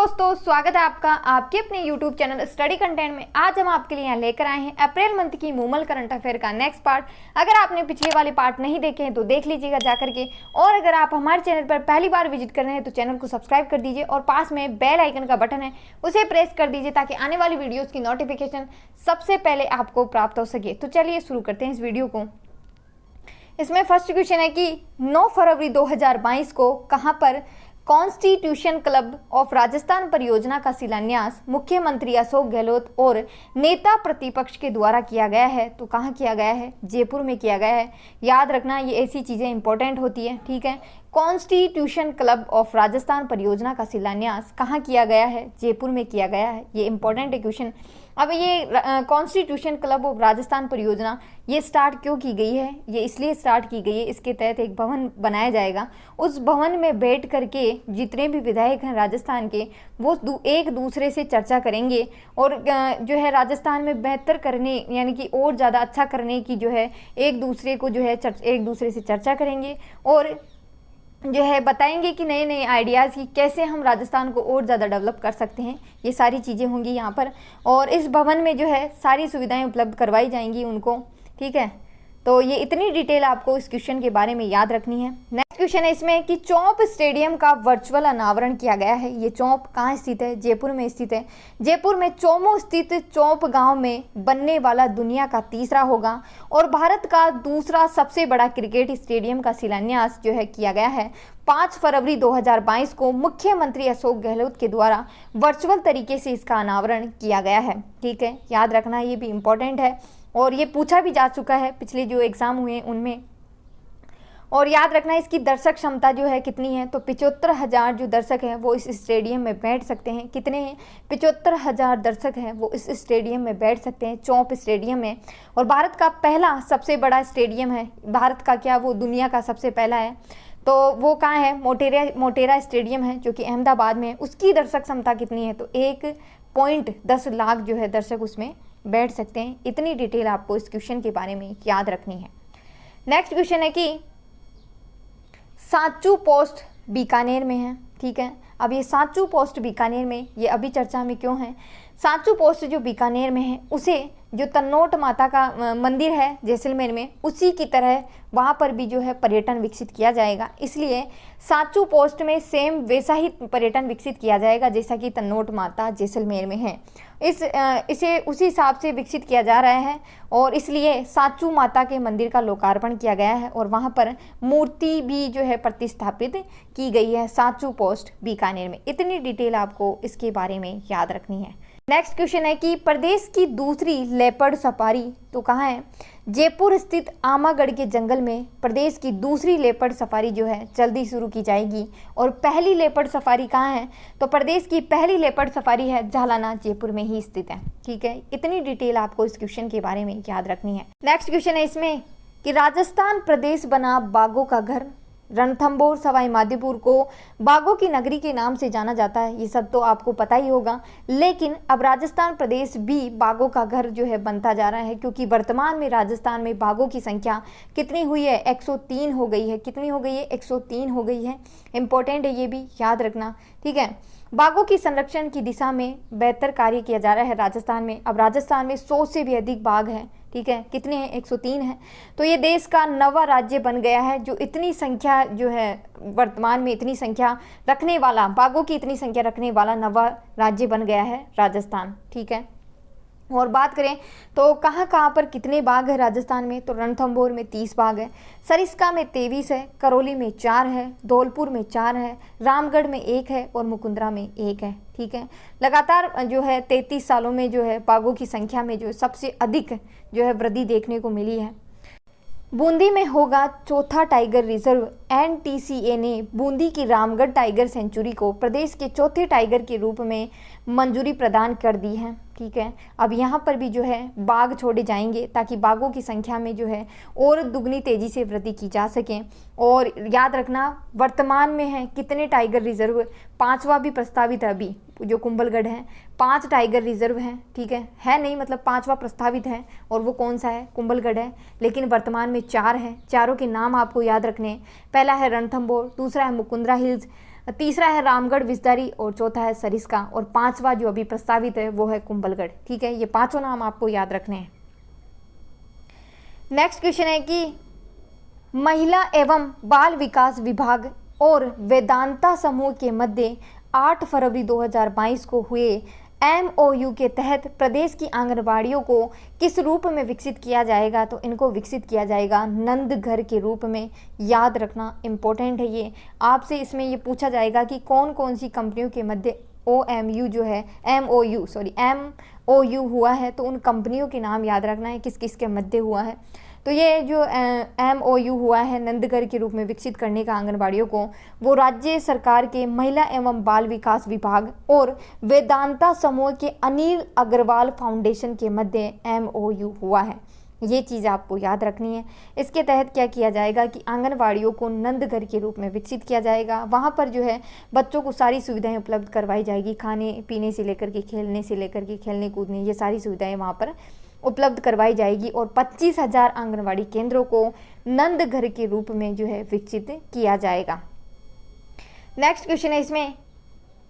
दोस्तों, स्वागत है आपका आपके अपने YouTube चैनल स्टडी कंटेंट में। आज हम आपके लिए यहाँ लेकर आए हैं अप्रैल मंथ की मूमल करंट अफेयर का नेक्स्ट पार्ट। अगर आपने पिछले वाले पार्ट नहीं देखे हैं तो देख लीजिएगा जाकर के, और अगर आप हमारे चैनल पर पहली बार विजिट कर रहे हैं तो चैनल को सब्सक्राइब कर दीजिए और पास में बेल आइकन का बटन है उसे प्रेस कर दीजिए ताकि आने वाली वीडियोज़ की नोटिफिकेशन सबसे पहले आपको प्राप्त हो सके। तो चलिए शुरू करते हैं इस वीडियो को। इसमें फर्स्ट क्वेश्चन है कि 9 फरवरी 2022 को कहां पर कॉन्स्टिट्यूशन क्लब ऑफ राजस्थान परियोजना का शिलान्यास मुख्यमंत्री अशोक गहलोत और नेता प्रतिपक्ष के द्वारा किया गया है? तो कहाँ किया गया है? जयपुर में किया गया है। याद रखना, ये ऐसी चीज़ें इंपॉर्टेंट होती है, ठीक है। कॉन्स्टिट्यूशन क्लब ऑफ राजस्थान परियोजना का शिलान्यास कहाँ किया गया है? जयपुर में किया गया है। ये इंपॉर्टेंट है क्वेश्चन। अब ये कॉन्स्टिट्यूशन क्लब ऑफ राजस्थान परियोजना ये स्टार्ट क्यों की गई है? ये इसलिए स्टार्ट की गई है, इसके तहत एक भवन बनाया जाएगा। उस भवन में बैठ करके जितने भी विधायक हैं राजस्थान के, वो एक दूसरे से चर्चा करेंगे और जो है राजस्थान में बेहतर करने, यानी कि और ज़्यादा अच्छा करने की जो है एक दूसरे को जो है एक दूसरे से चर्चा करेंगे और जो है बताएंगे कि नए नए आइडियाज़ की कैसे हम राजस्थान को और ज़्यादा डेवलप कर सकते हैं। ये सारी चीज़ें होंगी यहाँ पर, और इस भवन में जो है सारी सुविधाएं उपलब्ध करवाई जाएंगी उनको, ठीक है। तो ये इतनी डिटेल आपको इस क्वेश्चन के बारे में याद रखनी है। नेक्स्ट क्वेश्चन है इसमें कि चौंप स्टेडियम का वर्चुअल अनावरण किया गया है। ये चौंप कहाँ स्थित है? जयपुर में स्थित है। जयपुर में चौमो स्थित चौंप गांव में बनने वाला दुनिया का तीसरा होगा और भारत का दूसरा सबसे बड़ा क्रिकेट स्टेडियम का शिलान्यास जो है किया गया है 5 फरवरी 2022 को मुख्यमंत्री अशोक गहलोत के द्वारा वर्चुअल तरीके से इसका अनावरण किया गया है, ठीक है। याद रखना, ये भी इम्पोर्टेंट है और ये पूछा भी जा चुका है पिछले जो एग्ज़ाम हुए हैं उनमें। और याद रखना, इसकी दर्शक क्षमता जो है कितनी है? तो 75,000 जो दर्शक हैं वो इस स्टेडियम में बैठ सकते हैं। कितने हैं? 75,000 दर्शक हैं वो इस स्टेडियम में बैठ सकते हैं, चौंप स्टेडियम में। और भारत का पहला सबसे बड़ा स्टेडियम है। भारत का क्या, वो दुनिया का सबसे पहला है। तो वो कहाँ है? मोटेरा स्टेडियम है जो कि अहमदाबाद में है। उसकी दर्शक क्षमता कितनी है? तो 1.10 लाख जो है दर्शक उसमें बैठ सकते हैं। इतनी डिटेल आपको इस क्वेश्चन के बारे में याद रखनी है। नेक्स्ट क्वेश्चन है कि सांचू पोस्ट बीकानेर में है, ठीक है। अब ये सांचू पोस्ट बीकानेर में ये अभी चर्चा में क्यों है? सांचू पोस्ट जो बीकानेर में है उसे जो तन्नोट माता का मंदिर है जैसलमेर में, उसी की तरह वहाँ पर भी जो है पर्यटन विकसित किया जाएगा। इसलिए सांचू पोस्ट में सेम वैसा ही पर्यटन विकसित किया जाएगा जैसा कि तन्नोट माता जैसलमेर में है। इसे उसी हिसाब से विकसित किया जा रहा है और इसलिए सांचू माता के मंदिर का लोकार्पण किया गया है और वहाँ पर मूर्ति भी जो है प्रतिस्थापित की गई है सांचू पोस्ट बीकानेर में। इतनी डिटेल आपको इसके बारे में याद रखनी है। नेक्स्ट क्वेश्चन है कि प्रदेश की दूसरी लेपर्ड सफारी तो कहाँ है? जयपुर स्थित आमागढ़ के जंगल में प्रदेश की दूसरी लेपर्ड सफारी जो है जल्दी शुरू की जाएगी। और पहली लेपर्ड सफारी कहाँ है? तो प्रदेश की पहली लेपर्ड सफारी है झालाना, जयपुर में ही स्थित है, ठीक है। इतनी डिटेल आपको इस क्वेश्चन के बारे में याद रखनी है। नेक्स्ट क्वेश्चन है इसमें कि राजस्थान प्रदेश बना बाघों का घर। रणथंभौर सवाई माधोपुर को बाघों की नगरी के नाम से जाना जाता है, ये सब तो आपको पता ही होगा। लेकिन अब राजस्थान प्रदेश भी बाघों का घर जो है बनता जा रहा है, क्योंकि वर्तमान में राजस्थान में बाघों की संख्या कितनी हुई है? 103 हो गई है। कितनी हो गई है? 103 हो गई है। इंपॉर्टेंट है, ये भी याद रखना, ठीक है। बाघों की संरक्षण की दिशा में बेहतर कार्य किया जा रहा है राजस्थान में। अब राजस्थान में 100 से भी अधिक बाघ हैं, ठीक है। कितने हैं? 103 है। तो ये देश का नवा राज्य बन गया है जो इतनी संख्या जो है वर्तमान में इतनी संख्या रखने वाला, बाघों की इतनी संख्या रखने वाला नवा राज्य बन गया है राजस्थान, ठीक है। और बात करें तो कहाँ कहाँ पर कितने बाघ है राजस्थान में? तो रणथंभौर में 30 बाघ है, सरिस्का में 23 है, करौली में 4 है, धौलपुर में 4 है, रामगढ़ में 1 है और मुकुंदरा में 1 है, ठीक है। लगातार जो है 33 सालों में जो है बाघों की संख्या में जो सबसे अधिक जो है वृद्धि देखने को मिली है। बूंदी में होगा चौथा टाइगर रिजर्व। NTCA ने बूंदी की रामगढ़ टाइगर सेंचुरी को प्रदेश के चौथे टाइगर के रूप में मंजूरी प्रदान कर दी है, ठीक है। अब यहाँ पर भी जो है बाघ छोड़े जाएंगे ताकि बाघों की संख्या में जो है और दुगनी तेज़ी से वृद्धि की जा सके। और याद रखना, वर्तमान में है कितने टाइगर रिजर्व? 5वां भी प्रस्तावित है अभी, जो कुंभलगढ़ है। 5 टाइगर रिजर्व हैं, ठीक है नहीं, मतलब 5वां प्रस्तावित है और वो कौन सा है? कुंभलगढ़ है। लेकिन वर्तमान में 4 हैं। चारों के नाम आपको याद रखने हैं। पहला है रणथंभौर, दूसरा है मुकुंदरा हिल्स, तीसरा है रामगढ़ विस्तारी और चौथा है सरिस्का और पांचवा जो अभी प्रस्तावित है वो है कुंभलगढ़। ठीक है, ये पांचों नाम आपको याद रखने हैं। नेक्स्ट क्वेश्चन है कि महिला एवं बाल विकास विभाग और वेदांता समूह के मध्य 8 फरवरी 2022 को हुए MOU के तहत प्रदेश की आंगनबाड़ियों को किस रूप में विकसित किया जाएगा? तो इनको विकसित किया जाएगा नंद घर के रूप में। याद रखना इम्पोर्टेंट है ये। आपसे इसमें ये पूछा जाएगा कि कौन कौन सी कंपनियों के मध्य MOU हुआ है, तो उन कंपनियों के नाम याद रखना है किस किस के मध्य हुआ है। तो ये जो MOU हुआ है नंदघर के रूप में विकसित करने का आंगनबाड़ियों को, वो राज्य सरकार के महिला एवं बाल विकास विभाग और वेदांता समूह के अनिल अग्रवाल फाउंडेशन के मध्य MOU हुआ है। ये चीज़ आपको याद रखनी है। इसके तहत क्या किया जाएगा कि आंगनबाड़ियों को नंदघर के रूप में विकसित किया जाएगा। वहाँ पर जो है बच्चों को सारी सुविधाएं उपलब्ध करवाई जाएगी, खाने पीने से लेकर के खेलने से लेकर के खेलने कूदने, ये सारी सुविधाएं वहाँ पर उपलब्ध करवाई जाएगी और 25,000 आंगनवाड़ी केंद्रों को नंदघर के रूप में जो है विकसित किया जाएगा। नेक्स्ट क्वेश्चन है इसमें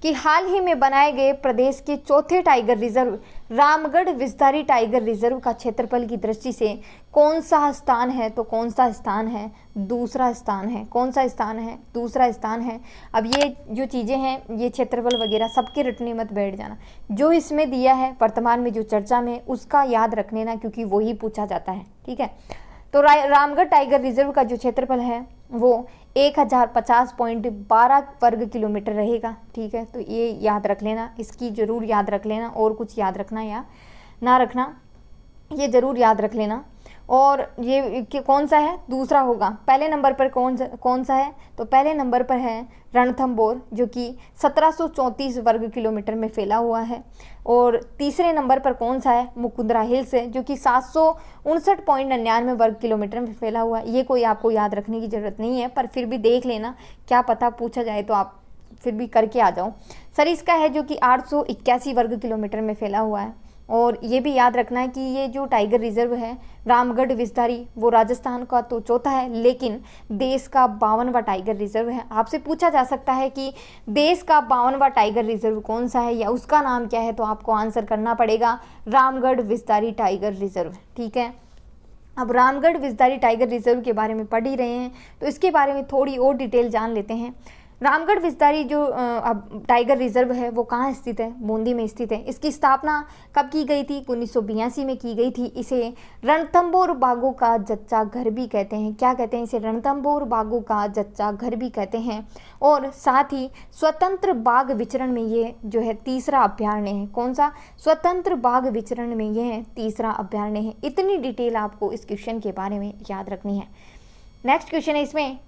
कि हाल ही में बनाए गए प्रदेश के चौथे tiger reserve Ramgarh Vishdhari tiger reserve का क्षेत्रफल की दृष्टि से कौन सा स्थान है? तो कौन सा स्थान है? दूसरा स्थान है। कौन सा स्थान है? दूसरा स्थान है। अब ये जो चीज़ें हैं, ये क्षेत्रफल वगैरह सबके रटने मत बैठ जाना। जो इसमें दिया है वर्तमान में जो चर्चा में, उसका याद रख लेना क्योंकि वही पूछा जाता है। ठीक है, तो रामगढ़ टाइगर रिजर्व का जो क्षेत्रफल है वो 1050.12 वर्ग किलोमीटर रहेगा। ठीक है, तो ये याद रख लेना, इसकी ज़रूर याद रख लेना, और कुछ याद रखना या ना रखना ये ज़रूर याद रख लेना। और ये कौन सा है? दूसरा होगा। पहले नंबर पर कौन सा है? तो पहले नंबर पर है रणथंभौर जो कि 1734 वर्ग किलोमीटर में फैला हुआ है। और तीसरे नंबर पर कौन सा है? मुकुंदरा हिल्स है जो कि 759.99 वर्ग किलोमीटर में फैला हुआ है। ये कोई आपको याद रखने की ज़रूरत नहीं है, पर फिर भी देख लेना, क्या पता पूछा जाए तो आप फिर भी करके आ जाओ। सरिस्का है जो कि 881 वर्ग किलोमीटर में फैला हुआ है। और ये भी याद रखना है कि ये जो टाइगर रिजर्व है रामगढ़ विस्तारी, वो राजस्थान का तो चौथा है लेकिन देश का 52वां टाइगर रिजर्व है। आपसे पूछा जा सकता है कि देश का 52वां टाइगर रिजर्व कौन सा है या उसका नाम क्या है, तो आपको आंसर करना पड़ेगा रामगढ़ विस्तारी टाइगर रिजर्व। ठीक है, अब रामगढ़ विस्तारी टाइगर रिजर्व के बारे में पढ़ ही रहे हैं तो इसके बारे में थोड़ी और डिटेल जान लेते हैं। रामगढ़ विस्तारी जो अब टाइगर रिजर्व है वो कहाँ स्थित है? बूंदी में स्थित है। इसकी स्थापना कब की गई थी? 1982 में की गई थी। इसे रणथंभौर बाघों का जच्चा घर भी कहते हैं। क्या कहते हैं इसे? रणथंभौर बाघों का जच्चा घर भी कहते हैं। और साथ ही स्वतंत्र बाघ विचरण में ये जो है तीसरा अभयारण्य है। कौन सा? स्वतंत्र बाघ विचरण में यह तीसरा अभयारण्य है। इतनी डिटेल आपको इस क्वेश्चन के बारे में याद रखनी है। नेक्स्ट क्वेश्चन है इसमें,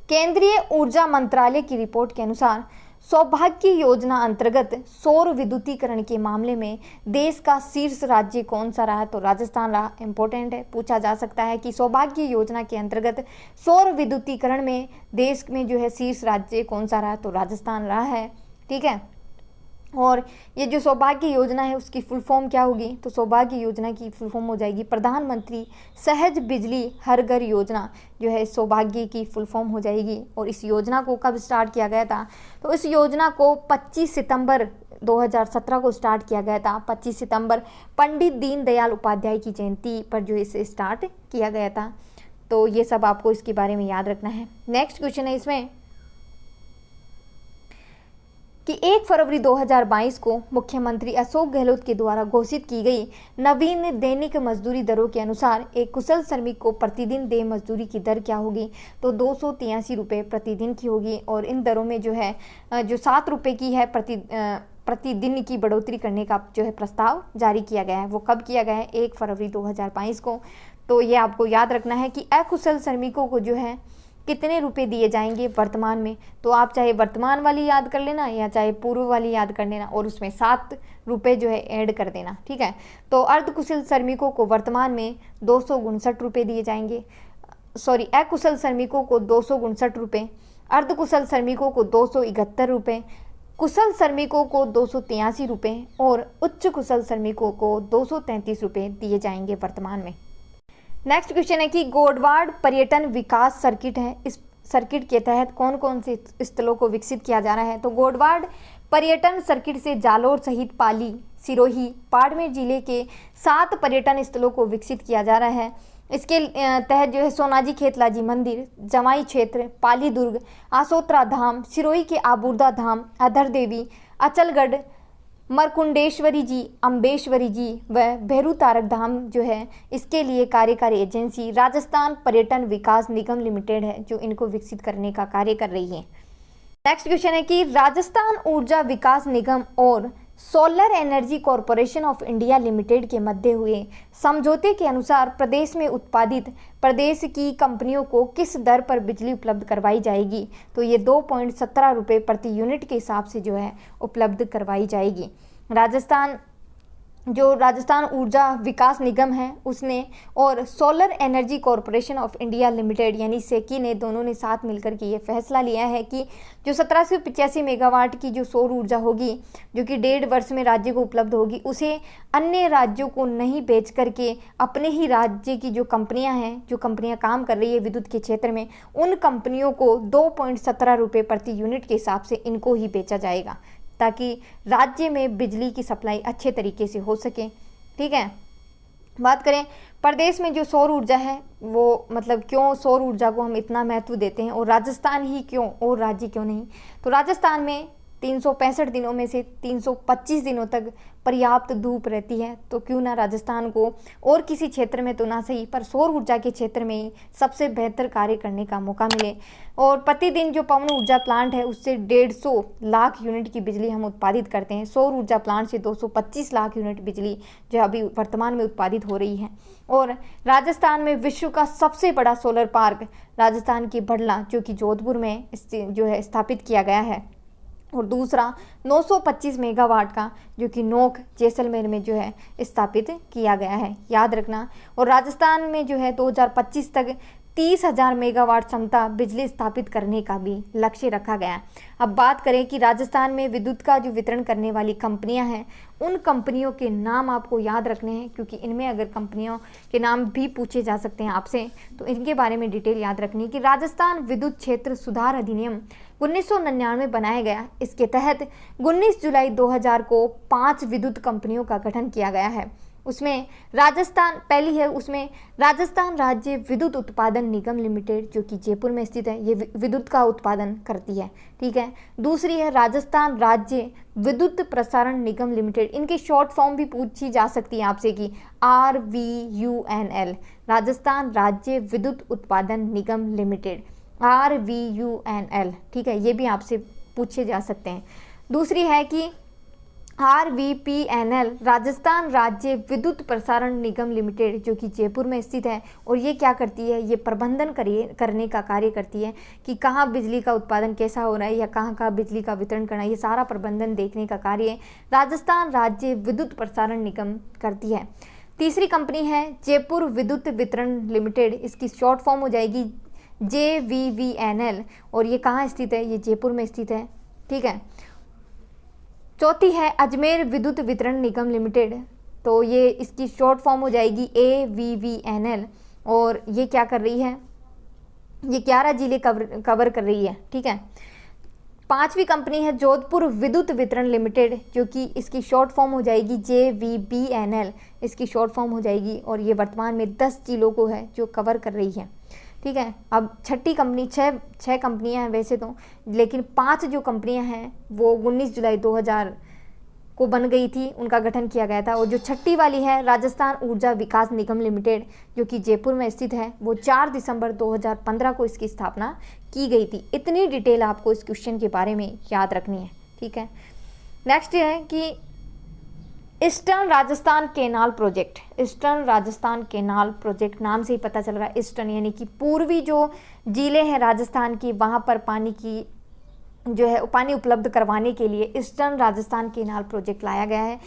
केंद्रीय ऊर्जा मंत्रालय की रिपोर्ट के अनुसार सौभाग्य योजना अंतर्गत सौर विद्युतीकरण के मामले में देश का शीर्ष राज्य कौन सा रहा? तो राजस्थान रहा। इंपॉर्टेंट है, पूछा जा सकता है कि सौभाग्य योजना के अंतर्गत सौर विद्युतीकरण में देश में जो है शीर्ष राज्य कौन सा रहा? तो राजस्थान रहा है। ठीक है, और ये जो सौभाग्य योजना है उसकी फुल फॉर्म क्या होगी? तो सौभाग्य योजना की फुल फॉर्म हो जाएगी प्रधानमंत्री सहज बिजली हर घर योजना, जो है सौभाग्य की फुल फॉर्म हो जाएगी। और इस योजना को कब स्टार्ट किया गया था? तो इस योजना को 25 सितंबर 2017 को स्टार्ट किया गया था। 25 सितंबर पंडित दीनदयाल उपाध्याय की जयंती पर जो इसे स्टार्ट किया गया था। तो ये सब आपको इसके बारे में याद रखना है। नेक्स्ट क्वेश्चन है इसमें कि 1 फरवरी 2022 को मुख्यमंत्री अशोक गहलोत के द्वारा घोषित की गई नवीन दैनिक मजदूरी दरों के अनुसार एक कुशल श्रमिक को प्रतिदिन देय मजदूरी की दर क्या होगी? तो 283 रुपये प्रतिदिन की होगी। और इन दरों में जो है जो 7 रुपये की है प्रतिदिन की बढ़ोतरी करने का जो है प्रस्ताव जारी किया गया है। वो कब किया गया है? 1 फरवरी 2022 को। तो ये आपको याद रखना है कि अकुशल श्रमिकों को जो है कितने रुपए दिए जाएंगे वर्तमान में। तो आप चाहे वर्तमान वाली याद कर लेना या चाहे पूर्व वाली याद कर लेना और उसमें 7 रुपये जो है ऐड कर देना। ठीक है, तो अर्धकुशल श्रमिकों को वर्तमान में 259 रुपये दिए जाएंगे। सॉरी, अकुशल श्रमिकों को 259 रुपये, अर्धकुशल श्रमिकों को 271 रुपये, कुशल श्रमिकों को 283 रुपये और उच्च कुशल श्रमिकों को 233 रुपये दिए जाएंगे वर्तमान में। नेक्स्ट क्वेश्चन है कि गोडवाड़ पर्यटन विकास सर्किट है, इस सर्किट के तहत कौन कौन से स्थलों को विकसित किया जा रहा है? तो गोडवाड पर्यटन सर्किट से जालोर सहित पाली, सिरोही, बाड़मेर जिले के 7 पर्यटन स्थलों को विकसित किया जा रहा है। इसके तहत जो है सोनाजी खेतलाजी मंदिर, जमाई क्षेत्र, पाली दुर्ग, आसोत्रा धाम, सिरोही के आबूर्दा धाम, अधर देवी, अचलगढ़, मरकुंडेश्वरी जी, अम्बेश्वरी जी व भैरू तारक धाम जो है, इसके लिए कार्यकारी एजेंसी राजस्थान पर्यटन विकास निगम लिमिटेड है जो इनको विकसित करने का कार्य कर रही है। नेक्स्ट क्वेश्चन है कि राजस्थान ऊर्जा विकास निगम और solar energy corporation of India limited के मध्य हुए समझौते के अनुसार प्रदेश में उत्पादित प्रदेश की कंपनियों को किस दर पर बिजली उपलब्ध करवाई जाएगी? तो ये 2.17 रुपये प्रति यूनिट के हिसाब से जो है उपलब्ध करवाई जाएगी। राजस्थान ऊर्जा विकास निगम है उसने और solar energy corporation of India limited यानी सेकी ने दोनों ने साथ मिलकर के ये फैसला लिया है कि जो 1785 मेगावाट की जो सौर ऊर्जा होगी जो कि 1.5 वर्ष में राज्य को उपलब्ध होगी, उसे अन्य राज्यों को नहीं बेच करके अपने ही राज्य की जो कंपनियां हैं, जो कंपनियां काम कर रही है विद्युत के क्षेत्र में, उन कंपनियों को 2.17 रुपये प्रति यूनिट के हिसाब से इनको ही बेचा जाएगा ताकि राज्य में बिजली की सप्लाई अच्छे तरीके से हो सके। ठीक है, बात करें प्रदेश में जो सौर ऊर्जा है वो मतलब क्यों सौर ऊर्जा को हम इतना महत्व देते हैं और राजस्थान ही क्यों और राज्य क्यों नहीं? तो राजस्थान में 365 दिनों में से 325 दिनों तक पर्याप्त धूप रहती है, तो क्यों ना राजस्थान को और किसी क्षेत्र में तो ना सही पर सौर ऊर्जा के क्षेत्र में ही सबसे बेहतर कार्य करने का मौका मिले। और प्रतिदिन जो पवन ऊर्जा प्लांट है उससे 150 लाख यूनिट की बिजली हम उत्पादित करते हैं। सौर ऊर्जा प्लांट से 225 लाख यूनिट बिजली जो अभी वर्तमान में उत्पादित हो रही है। और राजस्थान में विश्व का सबसे बड़ा सोलर पार्क राजस्थान की बड़ला जो कि जोधपुर में जो है स्थापित किया गया है, और दूसरा 925 मेगावाट का जो कि नोक जैसलमेर में जो है स्थापित किया गया है, याद रखना। और राजस्थान में जो है 2025 तक 30,000 मेगावाट क्षमता बिजली स्थापित करने का भी लक्ष्य रखा गया है। अब बात करें कि राजस्थान में विद्युत का जो वितरण करने वाली कंपनियां हैं, उन कंपनियों के नाम आपको याद रखने हैं क्योंकि इनमें अगर कंपनियों के नाम भी पूछे जा सकते हैं आपसे, तो इनके बारे में डिटेल याद रखनी है कि राजस्थान विद्युत क्षेत्र सुधार अधिनियम 1999 बनाया गया। इसके तहत 19 जुलाई 2000 को 5 विद्युत कंपनियों का गठन किया गया है। उसमें राजस्थान पहली है, उसमें राजस्थान राज्य विद्युत उत्पादन निगम लिमिटेड जो कि जयपुर में स्थित है, ये विद्युत का उत्पादन करती है। ठीक है, दूसरी है राजस्थान राज्य विद्युत प्रसारण निगम लिमिटेड, इनकी शॉर्ट फॉर्म भी पूछी जा सकती है आपसे कि RVUNL, राजस्थान राज्य विद्युत उत्पादन निगम लिमिटेड, RVUNL। ठीक है, ये भी आपसे पूछे जा सकते हैं। दूसरी है कि RVPNL, राजस्थान राज्य विद्युत प्रसारण निगम लिमिटेड जो कि जयपुर में स्थित है, और ये क्या करती है, ये प्रबंधन करने का कार्य करती है कि कहाँ बिजली का उत्पादन कैसा हो रहा है या कहाँ बिजली का वितरण करना है, ये सारा प्रबंधन देखने का कार्य राजस्थान राज्य विद्युत प्रसारण निगम करती है। तीसरी कंपनी है जयपुर विद्युत वितरण लिमिटेड, इसकी शॉर्ट फॉर्म हो जाएगी JVVNL, और ये कहाँ स्थित है, ये जयपुर में स्थित है। ठीक है, चौथी है अजमेर विद्युत वितरण निगम लिमिटेड, तो ये इसकी शॉर्ट फॉर्म हो जाएगी AVVNL, और ये क्या कर रही है, ये 11 जिले कवर कर रही है। ठीक है, पांचवी कंपनी है जोधपुर विद्युत वितरण लिमिटेड जो कि इसकी शॉर्ट फॉर्म हो जाएगी JVBNL, इसकी शॉर्ट फॉर्म हो जाएगी, और ये वर्तमान में 10 जिलों को है जो कवर कर रही है। ठीक है, अब छठी कंपनी, छः कंपनियां हैं वैसे तो, लेकिन 5 जो कंपनियां हैं वो 19 जुलाई 2000 को बन गई थी, उनका गठन किया गया था। और जो छठी वाली है राजस्थान ऊर्जा विकास निगम लिमिटेड जो कि जयपुर में स्थित है, वो 4 दिसंबर 2015 को इसकी स्थापना की गई थी। इतनी डिटेल आपको इस क्वेश्चन के बारे में याद रखनी है। ठीक है, नेक्स्ट है कि eastern Rajasthan canal project, eastern Rajasthan canal project नाम से ही पता चल रहा है, ईस्टर्न यानी कि पूर्वी जो जिले हैं राजस्थान की, वहाँ पर पानी की जो है पानी उपलब्ध करवाने के लिए ईस्टर्न राजस्थान केनाल प्रोजेक्ट लाया गया है।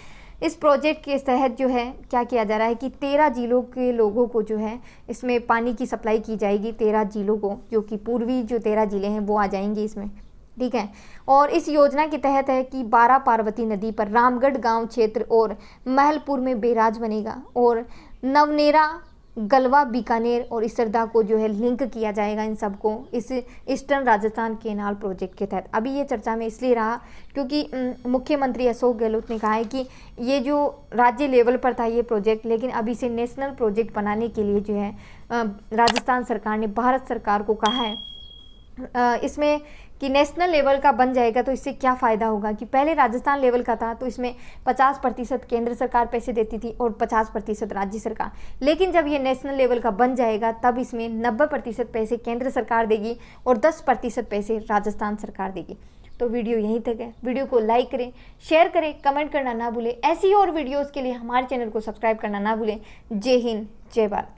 इस प्रोजेक्ट के तहत जो है क्या किया जा रहा है कि 13 जिलों के लोगों को जो है इसमें पानी की सप्लाई की जाएगी, 13 जिलों को, जो कि पूर्वी जो 13 जिले हैं वो आ जाएंगे इसमें। ठीक है, और इस योजना के तहत है कि 12 पार्वती नदी पर रामगढ़ गांव क्षेत्र और महलपुर में बैराज बनेगा, और नवनेरा गलवा, बीकानेर और इसरदा को जो है लिंक किया जाएगा इन सबको इस ईस्टर्न राजस्थान केनाल प्रोजेक्ट के तहत। अभी ये चर्चा में इसलिए रहा क्योंकि मुख्यमंत्री अशोक गहलोत ने कहा है कि ये जो राज्य लेवल पर था ये प्रोजेक्ट, लेकिन अभी इसे नेशनल प्रोजेक्ट बनाने के लिए जो है राजस्थान सरकार ने भारत सरकार को कहा है इसमें कि नेशनल लेवल का बन जाएगा तो इससे क्या फ़ायदा होगा कि पहले राजस्थान लेवल का था तो इसमें 50% केंद्र सरकार पैसे देती थी और 50% राज्य सरकार, लेकिन जब ये नेशनल लेवल का बन जाएगा तब इसमें 90% पैसे केंद्र सरकार देगी और 10% पैसे राजस्थान सरकार देगी। तो वीडियो यहीं तक है। वीडियो को लाइक करें, शेयर करें, कमेंट करना ना भूलें। ऐसी और वीडियोज़ के लिए हमारे चैनल को सब्सक्राइब करना ना भूलें। जय हिंद, जय भारत।